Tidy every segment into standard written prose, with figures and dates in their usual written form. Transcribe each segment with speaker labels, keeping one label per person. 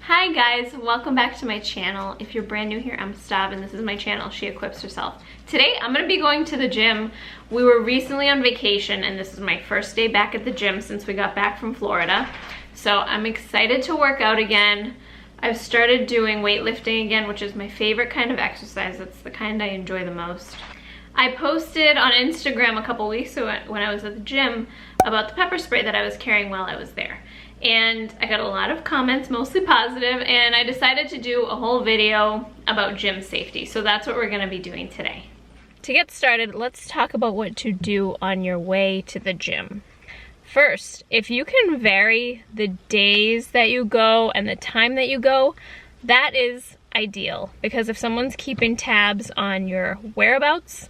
Speaker 1: Hi guys, welcome back to my channel. If you're brand new here, I'm Stav and this is my channel, She Equips Herself. Today I'm gonna be going to the gym. We were recently on vacation and this is my first day back at the gym since we got back from Florida. So I'm excited to work out again. I've started doing weightlifting again, which is my favorite kind of exercise. It's the kind I enjoy the most. I posted on Instagram a couple weeks ago when I was at the gym about the pepper spray that I was carrying while I was there. And I got a lot of comments, mostly positive, and I decided to do a whole video about gym safety. So that's what we're gonna be doing today. To get started, let's talk about what to do on your way to the gym. First, if you can vary the days that you go and the time that you go, that is ideal. Because if someone's keeping tabs on your whereabouts,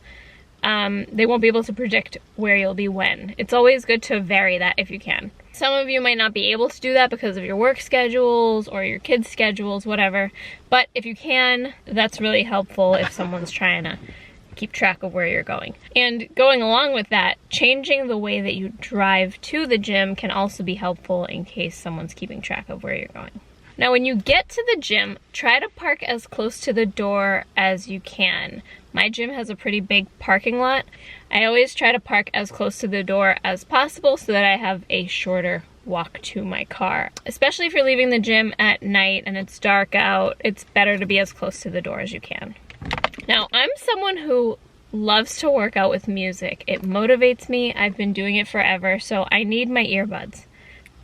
Speaker 1: they won't be able to predict where you'll be when. It's always good to vary that if you can. Some of you might not be able to do that because of your work schedules or your kids' schedules, whatever. But if you can, that's really helpful if someone's trying to keep track of where you're going. And going along with that, changing the way that you drive to the gym can also be helpful in case someone's keeping track of where you're going. Now, when you get to the gym, try to park as close to the door as you can. My gym has a pretty big parking lot. I always try to park as close to the door as possible so that I have a shorter walk to my car. Especially if you're leaving the gym at night and it's dark out, it's better to be as close to the door as you can. Now, I'm someone who loves to work out with music. It motivates me. I've been doing it forever, so I need my earbuds.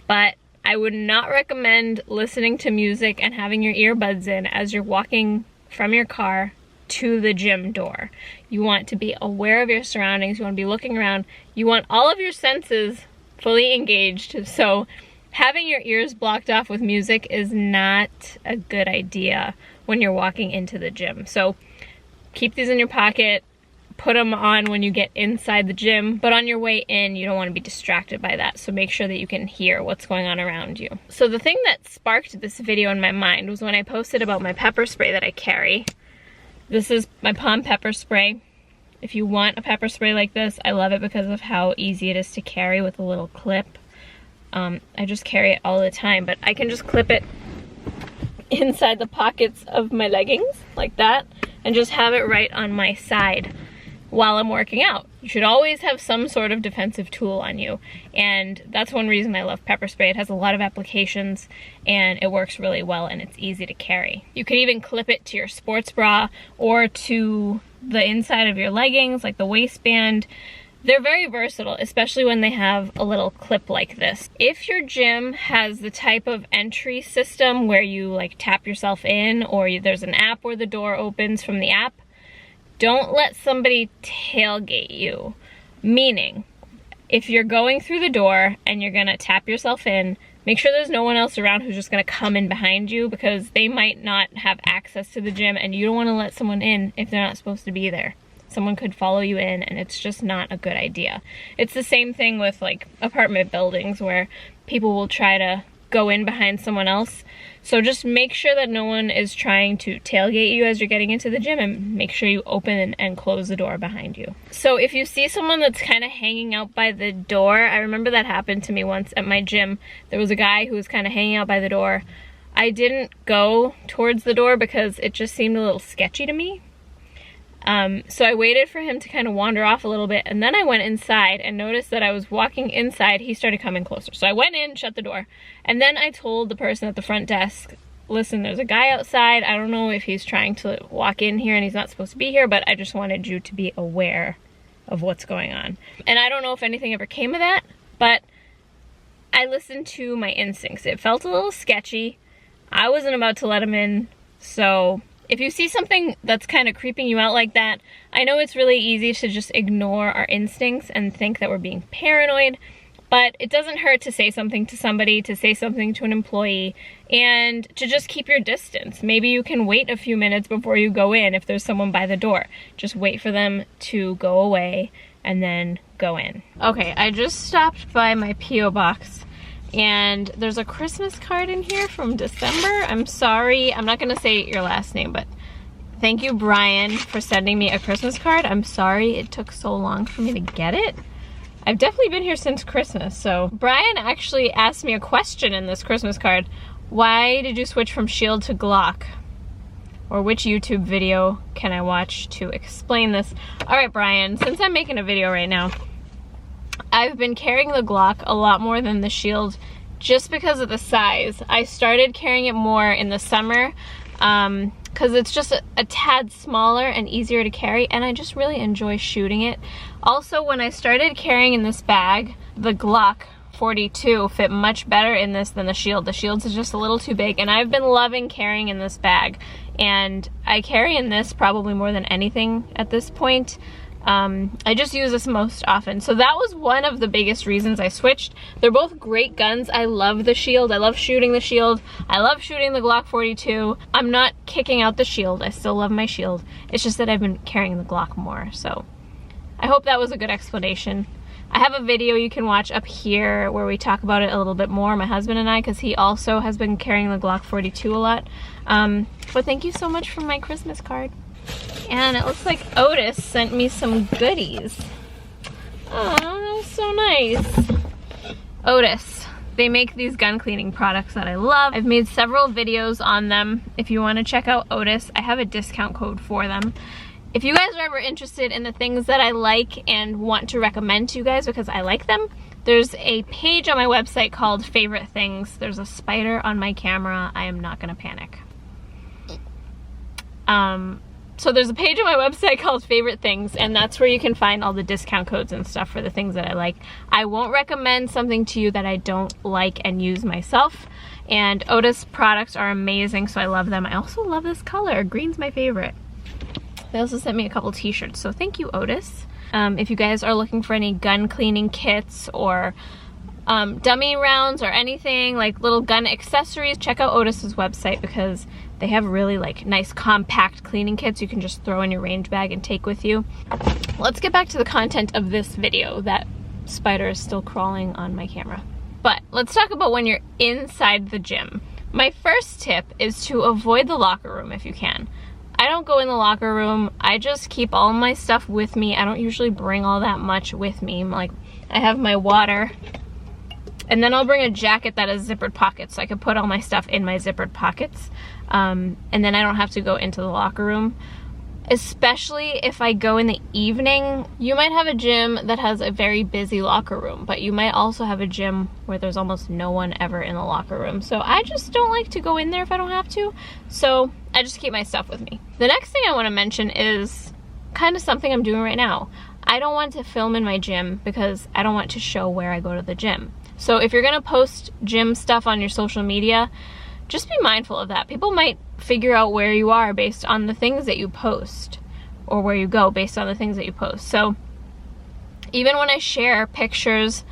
Speaker 1: But I would not recommend listening to music and having your earbuds in as you're walking from your car to the gym door. You want to be aware of your surroundings. You want to be looking around. You want all of your senses fully engaged. So having your ears blocked off with music is not a good idea when you're walking into the gym. So keep these in your pocket. Put them on when you get inside the gym, but on your way in, you don't want to be distracted by that. So make sure that you can hear what's going on around you. So the thing that sparked this video in my mind was when I posted about my pepper spray that I carry. This is my palm pepper spray. If you want a pepper spray like this, I love it because of how easy it is to carry with a little clip. I just carry it all the time, but I can just clip it inside the pockets of my leggings like that and just have it right on my side while I'm working out. You should always have some sort of defensive tool on you, and that's one reason I love pepper spray. It has a lot of applications and it works really well and it's easy to carry. You could even clip it to your sports bra or to the inside of your leggings, like the waistband. They're very versatile, especially when they have a little clip like this. If your gym has the type of entry system where you like tap yourself in, or there's an app where the door opens from the app, don't let somebody tailgate you. Meaning, if you're going through the door and you're gonna tap yourself in, make sure there's no one else around who's just gonna come in behind you, because they might not have access to the gym and you don't wanna let someone in if they're not supposed to be there. Someone could follow you in and it's just not a good idea. It's the same thing with like apartment buildings where people will try to go in behind someone else. So just make sure that no one is trying to tailgate you as you're getting into the gym, and make sure you open and close the door behind you. So if you see someone that's kind of hanging out by the door, I remember that happened to me once at my gym. There was a guy who was kind of hanging out by the door. I didn't go towards the door because it just seemed a little sketchy to me. So I waited for him to kind of wander off a little bit, and then I went inside and noticed that I was walking inside, he started coming closer. So I went in, shut the door, and then I told the person at the front desk, listen, there's a guy outside. I don't know if he's trying to walk in here and he's not supposed to be here, but I just wanted you to be aware of what's going on. And I don't know if anything ever came of that, but I listened to my instincts. It felt a little sketchy. I wasn't about to let him in, so if you see something that's kind of creeping you out like that, I know it's really easy to just ignore our instincts and think that we're being paranoid, but it doesn't hurt to say something to somebody, to say something to an employee, and to just keep your distance. Maybe you can wait a few minutes before you go in if there's someone by the door. Just wait for them to go away and then go in. Okay, I just stopped by my P.O. box. And there's a Christmas card in here from December. I'm sorry, I'm not gonna say your last name, but thank you, Brian, for sending me a Christmas card. I'm sorry it took so long for me to get it. I've definitely been here since Christmas. So Brian actually asked me a question in this Christmas card. Why did you switch from Shield to Glock? Or which YouTube video can I watch to explain this? All right, Brian, since I'm making a video right now, I've been carrying the Glock a lot more than the Shield just because of the size. I started carrying it more in the summer because it's just a tad smaller and easier to carry, and I just really enjoy shooting it. Also, when I started carrying in this bag, the Glock 42 fit much better in this than the Shield. The Shield's is just a little too big, and I've been loving carrying in this bag. And I carry in this probably more than anything at this point. I just use this most often. So that was one of the biggest reasons I switched. They're both great guns. I love the Shield. I love shooting the Shield. I love shooting the Glock 42. I'm not kicking out the Shield. I still love my Shield. It's just that I've been carrying the Glock more. So I hope that was a good explanation. I have a video you can watch up here where we talk about it a little bit more, my husband and I, because he also has been carrying the Glock 42 a lot. But thank you so much for my Christmas card. And it looks like Otis sent me some goodies. Oh, that was so nice. Otis. They make these gun cleaning products that I love. I've made several videos on them. If you want to check out Otis, I have a discount code for them. If you guys are ever interested in the things that I like and want to recommend to you guys because I like them, there's a page on my website called Favorite Things. There's a spider on my camera. I am not gonna panic. So there's a page on my website called Favorite Things, and that's where you can find all the discount codes and stuff for the things that I like. I won't recommend something to you that I don't like and use myself. And Otis products are amazing, so I love them. I also love this color. Green's my favorite. They also sent me a couple t-shirts, so thank you, Otis. If you guys are looking for any gun cleaning kits or dummy rounds or anything, like little gun accessories, check out Otis's website because they have really like nice compact cleaning kits you can just throw in your range bag and take with you. Let's get back to the content of this video. That spider is still crawling on my camera. But let's talk about when you're inside the gym. My first tip is to avoid the locker room if you can. I don't go in the locker room. I just keep all my stuff with me. I don't usually bring all that much with me. Like, I have my water, and then I'll bring a jacket that has zippered pockets so I can put all my stuff in my zippered pockets. And then I don't have to go into the locker room. Especially if I go in the evening. You might have a gym that has a very busy locker room, but you might also have a gym where there's almost no one ever in the locker room. So I just don't like to go in there if I don't have to. So I just keep my stuff with me. The next thing I want to mention is kind of something I'm doing right now. I don't want to film in my gym because I don't want to show where I go to the gym. So if you're gonna post gym stuff on your social media, just be mindful of that. People might figure out where you are based on the things that you post, or where you go based on the things that you post. So even when I share pictures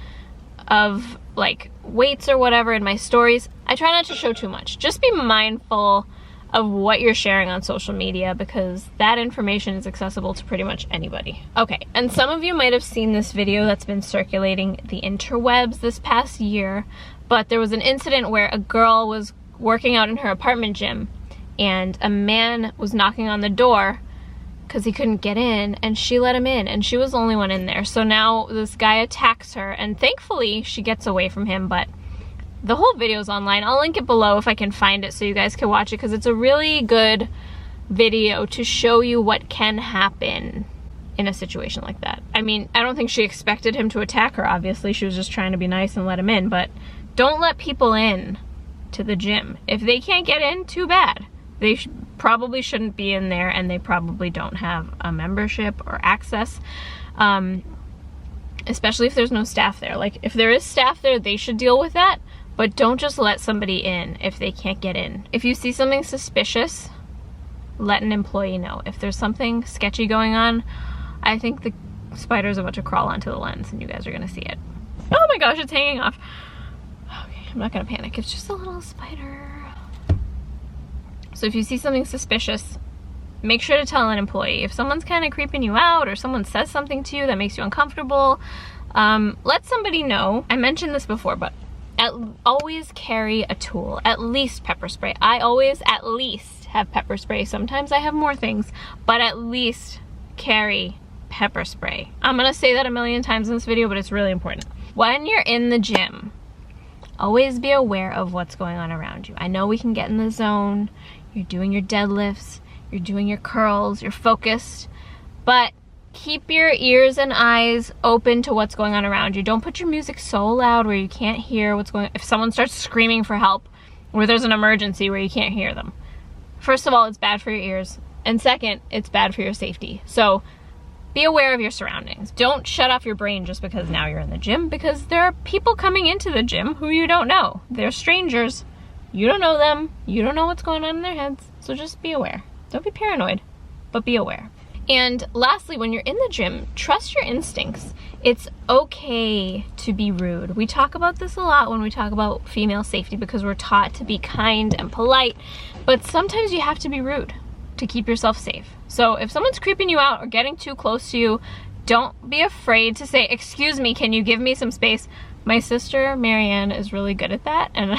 Speaker 1: of like weights or whatever in my stories, I try not to show too much. Just be mindful of what you're sharing on social media because that information is accessible to pretty much anybody. Okay, and some of you might have seen this video that's been circulating the interwebs this past year, but there was an incident where a girl was working out in her apartment gym and a man was knocking on the door because he couldn't get in, and she let him in, and she was the only one in there. So now this guy attacks her, and thankfully she gets away from him, but the whole video is online. I'll link it below if I can find it so you guys can watch it because it's a really good video to show you what can happen in a situation like that. I mean, I don't think she expected him to attack her, obviously. She was just trying to be nice and let him in, but don't let people in to the gym. If they can't get in, too bad. They probably shouldn't be in there, and they probably don't have a membership or access, especially if there's no staff there. Like, if there is staff there, they should deal with that, but don't just let somebody in if they can't get in. If you see something suspicious, let an employee know. If there's something sketchy going on, I think the spider's about to crawl onto the lens and you guys are gonna see it. Oh my gosh, it's hanging off. Okay, I'm not gonna panic. It's just a little spider. So if you see something suspicious, make sure to tell an employee. If someone's kind of creeping you out or someone says something to you that makes you uncomfortable, let somebody know. I mentioned this before, but always carry a tool, at least pepper spray. I always at least have pepper spray. Sometimes I have more things, but at least carry pepper spray. I'm gonna say that a million times in this video, but it's really important. When you're in the gym, always be aware of what's going on around you. I know we can get in the zone. You're doing your deadlifts, you're doing your curls, you're focused, but keep your ears and eyes open to what's going on around you. Don't put your music so loud where you can't hear what's going on. If someone starts screaming for help, or there's an emergency where you can't hear them. First of all, it's bad for your ears. And second, it's bad for your safety. So be aware of your surroundings. Don't shut off your brain just because now you're in the gym, because there are people coming into the gym who you don't know. They're strangers. You don't know them. You don't know what's going on in their heads. So just be aware. Don't be paranoid, but be aware. And lastly, when you're in the gym, trust your instincts. It's okay to be rude. We talk about this a lot when we talk about female safety because we're taught to be kind and polite, but sometimes you have to be rude to keep yourself safe. So if someone's creeping you out or getting too close to you, don't be afraid to say, "Excuse me, can you give me some space?" My sister, Marianne, is really good at that, and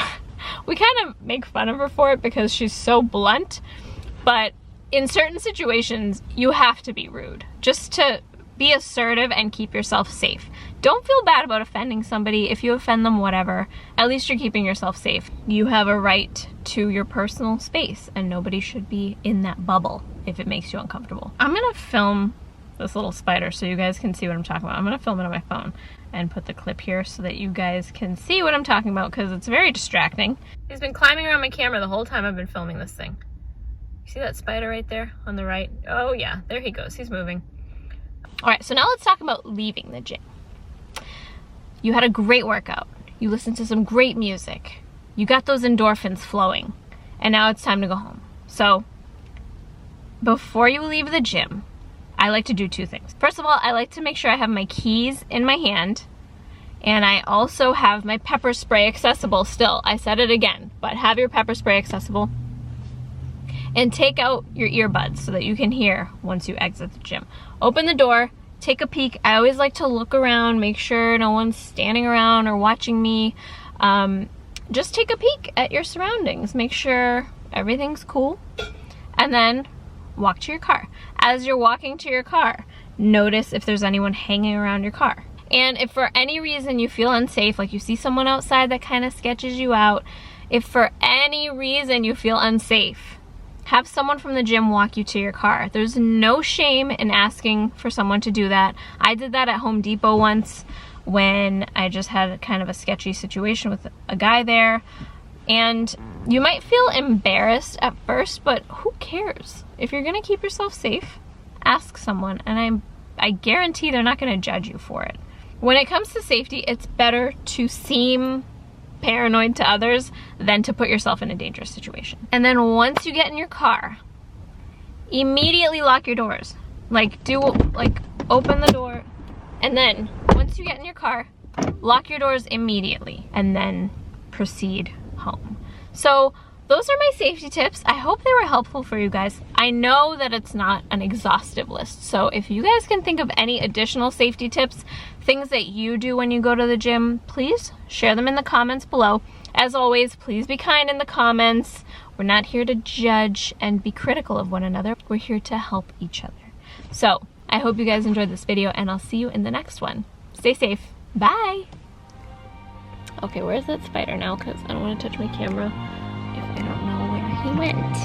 Speaker 1: we kind of make fun of her for it because she's so blunt, but in certain situations, you have to be rude just to be assertive and keep yourself safe. Don't feel bad about offending somebody. If you offend them, whatever, at least you're keeping yourself safe. You have a right to your personal space, and nobody should be in that bubble if it makes you uncomfortable. I'm gonna film this little spider so you guys can see what I'm talking about. I'm gonna film it on my phone and put the clip here so that you guys can see what I'm talking about because it's very distracting. He's been climbing around my camera the whole time I've been filming this thing. See that spider right there on the right? Oh yeah, there he goes, he's moving. All right, so now let's talk about leaving the gym. You had a great workout. You listened to some great music. You got those endorphins flowing, and now it's time to go home. So before you leave the gym, I like to do two things. First of all, I like to make sure I have my keys in my hand, and I also have my pepper spray accessible still. I said it again, but have your pepper spray accessible. And take out your earbuds so that you can hear once you exit the gym. Open the door, take a peek. I always like to look around, make sure no one's standing around or watching me. Just take a peek at your surroundings. Make sure everything's cool. And then walk to your car. As you're walking to your car, notice if there's anyone hanging around your car. And if for any reason you feel unsafe, like you see someone outside that kind of sketches you out, if for any reason you feel unsafe, have someone from the gym walk you to your car. There's no shame in asking for someone to do that. I did that at Home Depot once when I just had kind of a sketchy situation with a guy there. And you might feel embarrassed at first, but who cares? If you're gonna keep yourself safe, ask someone, and I guarantee they're not gonna judge you for it. When it comes to safety, it's better to seem paranoid to others than to put yourself in a dangerous situation. And then once you get in your car, immediately lock your doors. Like open the door, and then once you get in your car, lock your doors immediately and then proceed home. So those are my safety tips. I hope they were helpful for you guys. I know that it's not an exhaustive list, so if you guys can think of any additional safety tips, things that you do when you go to the gym, please share them in the comments below. As always, please be kind in the comments. We're not here to judge and be critical of one another. We're here to help each other. So I hope you guys enjoyed this video, and I'll see you in the next one. Stay safe. Bye. Okay, where's that spider now? Because I don't want to touch my camera if I don't know where he went.